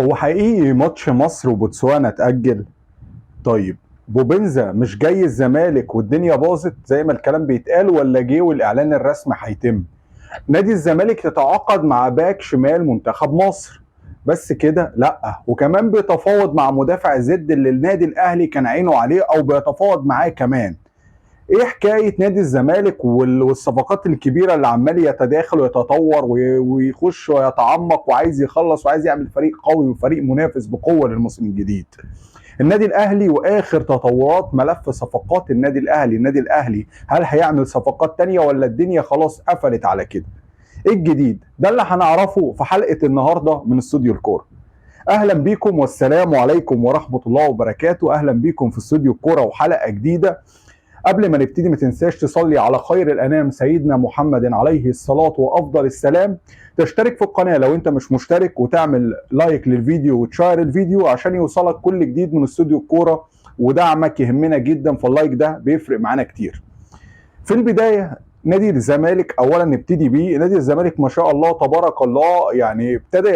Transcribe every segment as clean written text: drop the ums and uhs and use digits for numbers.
هو حقيقي ماتش مصر وبوتسوانا اتأجل. طيب، بوبنزا مش جاي الزمالك والدنيا باظت زي ما الكلام بيتقال، ولا جه والإعلان الرسمي هيتم؟ نادي الزمالك تتعاقد مع باك شمال منتخب مصر، بس كده لا، وكمان بيتفاوض مع مدافع زد اللي النادي الأهلي كان عينه عليه أو بيتفاوض معاه كمان. ايه حكايه نادي الزمالك والصفقات الكبيره اللي عمال يتداخل ويتطور ويخش ويتعمق وعايز يخلص وعايز يعمل فريق قوي وفريق منافس بقوه للموسم الجديد؟ النادي الاهلي واخر تطورات ملف صفقات النادي الاهلي هل هيعمل صفقات تانية ولا الدنيا خلاص قفلت على كده؟ ايه الجديد ده اللي هنعرفه في حلقه النهارده من استوديو الكوره. اهلا بيكم والسلام عليكم ورحمه الله وبركاته. اهلا بيكم في استوديو الكوره وحلقه جديده. قبل ما نبتدي ما تنساش تصلي على خير الأنام سيدنا محمد عليه الصلاة وأفضل السلام. تشترك في القناة لو أنت مش مشترك، وتعمل لايك للفيديو وتشير الفيديو عشان يوصلك كل جديد من استوديو الكورة. ودعمك يهمنا جدا، فاللايك ده بيفرق معانا كتير. في البداية، نادي الزمالك اولا نبتدي بيه. نادي الزمالك ما شاء الله تبارك الله، يعني ابتدى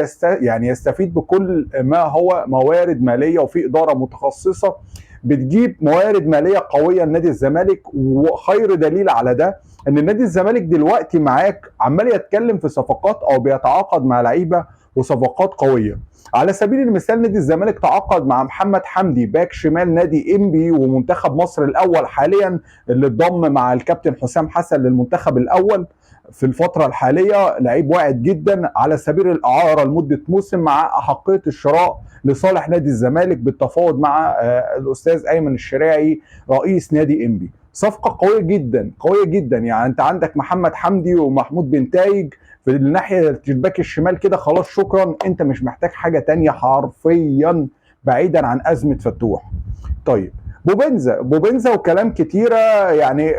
يستفيد بكل ما هو موارد ماليه، وفي اداره متخصصه بتجيب موارد ماليه قويه لنادي الزمالك. وخير دليل على ده ان نادي الزمالك دلوقتي معاك عمال يتكلم في صفقات او بيتعاقد مع لعيبه وصفقات قويه. على سبيل المثال، نادي الزمالك تعاقد مع محمد حمدي باك شمال نادي انبي ومنتخب مصر الاول حاليا، اللي اتضم مع الكابتن حسام حسن للمنتخب الاول في الفترة الحالية. لعيب واعد جدا على سبيل الإعارة لمدة موسم، مع أحقية الشراء لصالح نادي الزمالك بالتفاوض مع الأستاذ أيمن الشراعي رئيس نادي إنبي. صفقة قوية جدا قوية جدا. يعني أنت عندك محمد حمدي ومحمود بنتايج في الناحية الباك الشمال كده، خلاص شكرا، أنت مش محتاج حاجة تانية حرفيا بعيدا عن أزمة فتوح. طيب، بوبنزا وكلام كتيره. يعني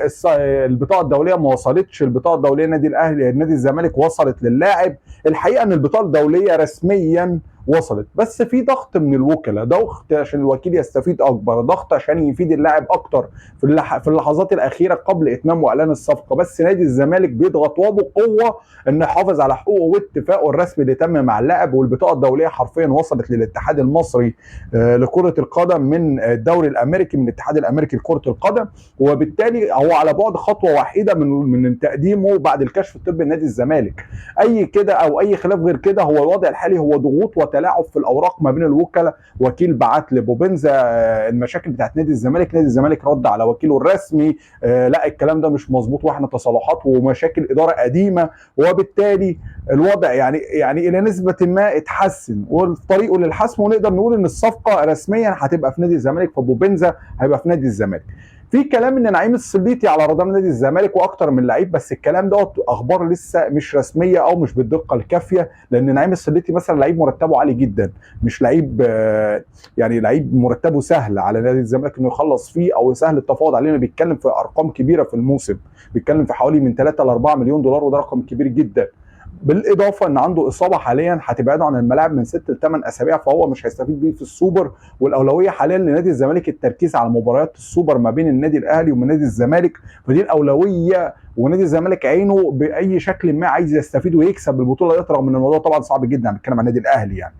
البطاقه الدوليه ما وصلتش، البطاقه الدوليه نادي الاهلي نادي الزمالك وصلت للاعب. الحقيقه ان البطاقه الدوليه رسميا وصلت، بس في ضغط من الوكلاء، ضغط عشان الوكيل يستفيد اكبر، ضغط عشان يفيد اللاعب اكتر في اللحظات الاخيره قبل اتمام واعلان الصفقه. بس نادي الزمالك بيضغط وبقوه انه يحافظ على حقوقه واتفاقه الرسمي اللي تم مع اللاعب. والبطاقه الدوليه حرفيا وصلت للاتحاد المصري لكره القدم من الدوري الامريكي، من الاتحاد الامريكي لكره القدم. وبالتالي هو على بعد خطوه وحيده من تقديمه بعد الكشف الطبي لنادي الزمالك. اي كده او اي خلاف غير كده، هو الوضع الحالي هو ضغوط وتلاعب في الاوراق ما بين الوكلاء. وكيل بعت لبوبنزا المشاكل بتاعت نادي الزمالك، نادي الزمالك رد على وكيله الرسمي لا الكلام ده مش مظبوط واحنا تصالحات ومشاكل اداره قديمه. وبالتالي الوضع يعني الى نسبه ما اتحسن وطريقه للحسم، ونقدر نقول ان الصفقه رسميا هتبقى في نادي الزمالك، فبوبنزا هيبقى في نادي الزمالك. في كلام ان نعيم السليطي على رادار نادي الزمالك واكتر من لعيب، بس الكلام دوت اخبار لسه مش رسميه او مش بالدقه الكافيه، لان نعيم السليطي مثلا لعيب مرتبه عالي جدا، مش لعيب يعني لعيب مرتبه سهل على نادي الزمالك انه يخلص فيه او سهل التفاوض عليه. بيتكلم في ارقام كبيره في الموسم، بيتكلم في حوالي من 3 ل 4 مليون دولار، وده رقم كبير جدا. بالاضافه ان عنده اصابه حاليا هتبعده عن الملاعب من 6 ل 8 اسابيع، فهو مش هيستفيد بيه في السوبر. والاولويه حاليا لنادي الزمالك التركيز على مباريات السوبر ما بين النادي الاهلي ومن نادي الزمالك، فدي الاولويه. ونادي الزمالك عينه باي شكل ما عايز يستفيد ويكسب البطوله دي، رغم ان الموضوع طبعا صعب جدا، بنتكلم عن النادي الاهلي يعني.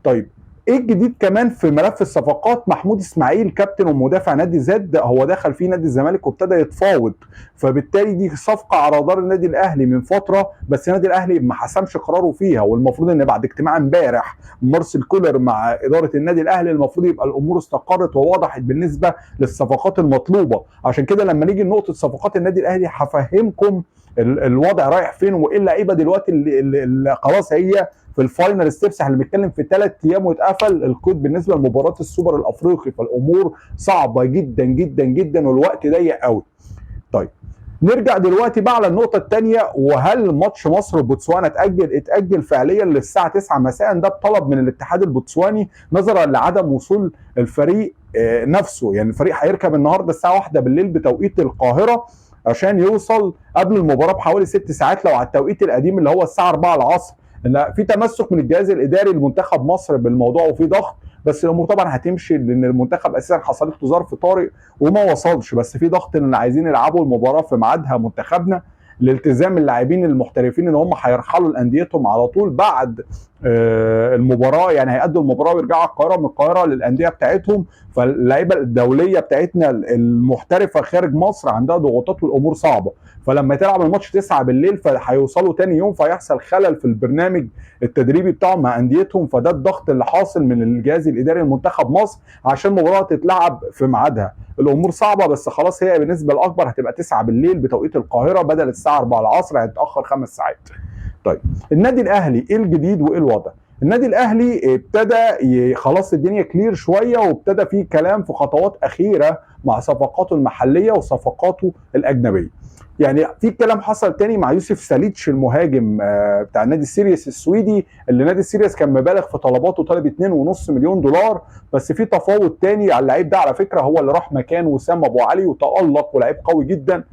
طيب، ايه الجديد كمان في ملف الصفقات؟ محمود اسماعيل كابتن ومدافع نادي زد هو دخل فيه نادي الزمالك وابتدى يتفاوض، فبالتالي دي صفقه على رادار النادي الاهلي من فتره، بس النادي الاهلي ما حسمش قراره فيها. والمفروض ان بعد اجتماع امبارح مارسيل كولر مع اداره النادي الاهلي المفروض يبقى الامور استقرت ووضحت بالنسبه للصفقات المطلوبه. عشان كده لما نيجي لنقطه صفقات النادي الاهلي هفهمكم الوضع رايح فين، وايه اللعيبه دلوقتي اللي خلاص هي في الفاينل ستيبس. احنا بنتكلم في 3 ايام واتقفل الكود بالنسبه لمباراه السوبر الافريقي، فالامور صعبه جدا جدا جدا والوقت ضيق قوي. طيب، نرجع دلوقتي بقى على النقطة الثانية، وهل ماتش مصر وبوتسوانا اتأجل فعليا للساعة 9 مساء؟ ده بطلب من الاتحاد البوتسواني نظرا لعدم وصول الفريق نفسه. يعني الفريق هيركب النهارده الساعة 1 بالليل بتوقيت القاهرة عشان يوصل قبل المباراة بحوالي 6 ساعات لو على التوقيت القديم اللي هو الساعة 4 العصر. لا، في تمسك من الجهاز الإداري لمنتخب مصر بالموضوع وفي ضغط، بس الامور طبعا هتمشي لان المنتخب اساسا حصلت له ظرف طارئ وما وصلش، بس في ضغط ان عايزين يلعبوا المباراه في ميعادها منتخبنا. لالتزام اللاعبين المحترفين ان هم هيرحلوا لانديتهم على طول بعد المباراه، يعني هيأدوا المباراه ويرجعوا القاهره، من القاهره للانديه بتاعتهم. فاللعيبه الدوليه بتاعتنا المحترفه خارج مصر عندها ضغوطات والامور صعبه، فلما تلعب الماتش 9 بالليل فهيوصلوا تاني يوم فيحصل خلل في البرنامج التدريبي بتاعهم مع انديتهم. فده الضغط اللي حاصل من الجهاز الاداري لمنتخب مصر عشان المباراه تتلعب في ميعادها. الامور صعبه بس خلاص، هي بالنسبه الاكبر هتبقى 9 بالليل بتوقيت القاهره بدل الساعه 4 العصر، هيتاخر 5 ساعات. طيب النادي الاهلي ايه الجديد وايه الوضع؟ النادي الاهلي ابتدى خلاص الدنيا كلير شويه، وابتدى في كلام في خطوات اخيره مع صفقاته المحليه وصفقاته الاجنبيه. يعني في كلام حصل تاني مع يوسف ساليتش المهاجم بتاع النادي السيريس السويدي، اللي نادي السيريس كان مبالغ في طلباته، طالب 2.5 مليون دولار. بس في تفاوض تاني على اللعيب ده على فكره، هو اللي راح مكان وسام ابو علي وتالق ولعيب قوي جدا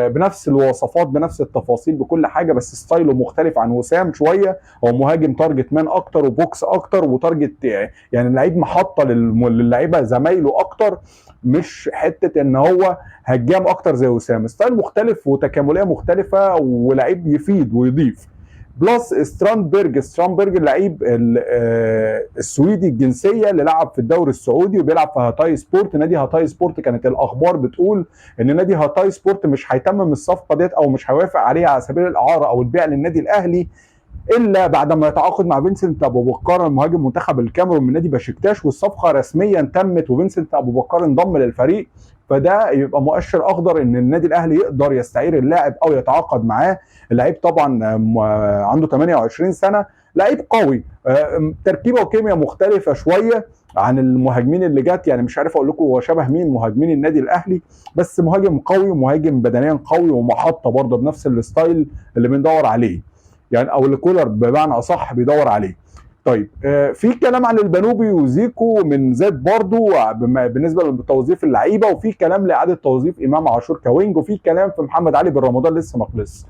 بنفس الوصفات بنفس التفاصيل بكل حاجه، بس ستايله مختلف عن وسام شويه. هو مهاجم تارجت مان اكتر وبوكس اكتر وتارجت، يعني لعيب محطه للعيبه زمايله اكتر، مش حته ان هو هجام اكتر زي وسام. ستايل مختلف وتكامليه مختلفه ولعيب يفيد ويضيف. بلس سترامبرج اللعيب السويدي الجنسيه اللي لعب في الدوري السعودي وبيلعب في هاتاي سبورت. نادي هاتاي سبورت كانت الاخبار بتقول ان نادي هاتاي سبورت مش هيتمم الصفقه ديت او مش هيوافق عليها على سبيل الاعاره او البيع للنادي الاهلي الا بعد ما يتعاقد مع فينسنت ابو بكر المهاجم منتخب الكاميرون من نادي بشكتاش، والصفقه رسميا تمت وفينسنت ابو بكر انضم للفريق. فده يبقى مؤشر اخضر ان النادي الاهلي يقدر يستعير اللاعب او يتعاقد معاه. اللعيب طبعا عنده 28 سنه، لعيب قوي، تركيبه وكيمياء مختلفه شويه عن المهاجمين اللي جت، يعني مش عارف اقول لكم هو شبه مين مهاجمين النادي الاهلي، بس مهاجم قوي ومهاجم بدنيا قوي ومحطه برضه بنفس الستايل اللي بندور عليه، يعني او اللي كولر بمعنى اصح بيدور عليه. طيب في كلام عن البنوبي وزيكو من زاد برضو بالنسبه لتوظيف اللعيبه، وفي كلام لاعاده توظيف امام عاشور كوينج، وفي كلام في محمد علي بن رمضان لسه ما خلصش.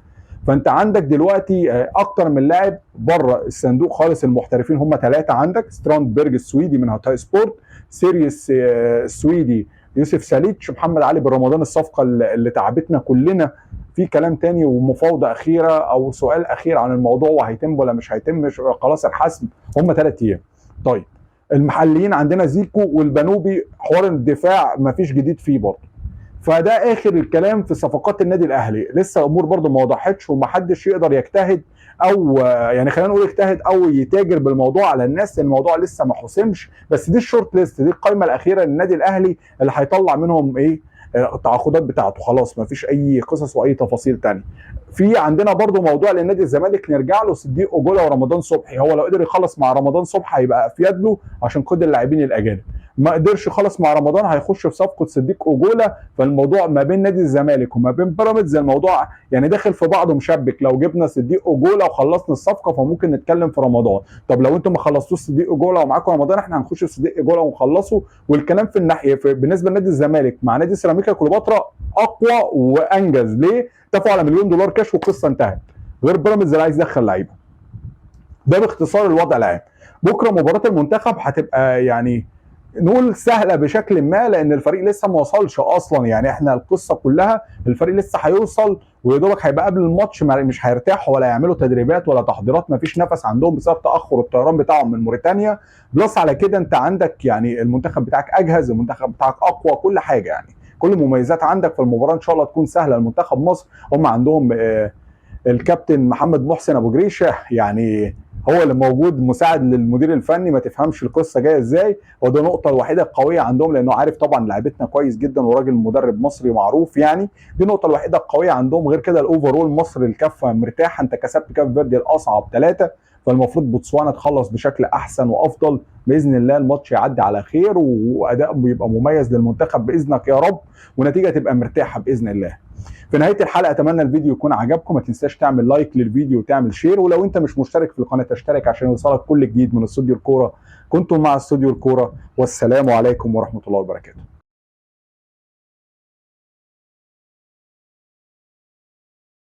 فانت عندك دلوقتي اكتر من لاعب بره الصندوق خالص. المحترفين هم 3 عندك: ستراندبرج السويدي من هاتاي سبورت، سيريس السويدي يوسف ساليتش، محمد علي بن رمضان الصفقه اللي تعبتنا كلنا. في كلام تاني ومفاوضه اخيره او سؤال اخير عن الموضوع وهيتم ولا مش هيتم، خلاص الحسم هم 3 ايام. طيب المحليين عندنا زيكو والبنوبي، حوار الدفاع مفيش جديد فيه برضه. فده اخر الكلام في صفقات النادي الاهلي. لسه امور برضه ما وضحتش ومحدش يقدر يجتهد او يعني خلينا نقول يجتهد او يتاجر بالموضوع على الناس، لان الموضوع لسه ما حسمش. بس دي الشورت ليست، دي القائمه الاخيره للنادي الاهلي اللي هيطلع منهم ايه التعاقدات بتاعته. خلاص ما فيش اي قصص واي تفاصيل تانية. في عندنا برضو موضوع لنادي الزمالك نرجع له، صديق اجولا ورمضان صبحي. هو لو قدر يخلص مع رمضان صبحي هيبقى افيد له عشان كل اللاعبين الاجانب. ما قدرش يخلص مع رمضان هيخش في صفقه صديق اجولا. فالموضوع ما بين نادي الزمالك وما بين بيراميدز الموضوع يعني داخل في بعضه مشبك. لو جبنا صديق اجولا وخلصنا الصفقه فممكن نتكلم في رمضان. طب لو انتم ما خلصتوش صديق اجولا ومعاكم رمضان احنا هنخش في صديق اجولا ونخلصه. والكلام في الناحيه بالنسبه لنادي الزمالك مع نادي سيراميكا كليوباترا اقوى وانجز. ليه؟ اتفقوا على $1 مليون كاش والقصه انتهت، غير بيراميدز اللي عايز يدخل لعيبه. ده باختصار الوضع العام. بكره مباراه المنتخب هتبقى يعني نقول سهله بشكل ما، لان الفريق لسه ما وصلش اصلا. يعني احنا القصه كلها الفريق لسه هيوصل ويدوبك هيبقى قبل الماتش، مش هيرتاحوا ولا يعملوا تدريبات ولا تحضيرات، ما فيش نفس عندهم بسبب تاخر الطيران بتاعهم من موريتانيا. بلس على كده انت عندك يعني المنتخب بتاعك اجهز، المنتخب بتاعك اقوى، كل حاجه يعني كل المميزات عندك في المباراه ان شاء الله تكون سهله لمنتخب مصر. هم عندهم الكابتن محمد محسن ابو جريشه، يعني هو اللي موجود مساعد للمدير الفني، ما تفهمش القصه جايه ازاي. وده النقطه الوحيده القويه عندهم، لانه عارف طبعا لعيبتنا كويس جدا وراجل مدرب مصري معروف. يعني دي النقطه الوحيده القويه عندهم. غير كده الاوفرول مصر الكفه مرتاحه، انت كسبت كاف فيردي الاصعب 3، فالمفروض بوتسوانا تخلص بشكل احسن وافضل باذن الله. الماتش يعدي على خير واداء بيبقى مميز للمنتخب باذنك يا رب، ونتيجه تبقى مرتاحه باذن الله. في نهايه الحلقه اتمنى الفيديو يكون عجبكم، ما تنساش تعمل لايك للفيديو وتعمل شير، ولو انت مش مشترك في القناه تشترك عشان يوصلك كل جديد من استوديو الكوره. كنتم مع استوديو الكوره، والسلام عليكم ورحمه الله وبركاته.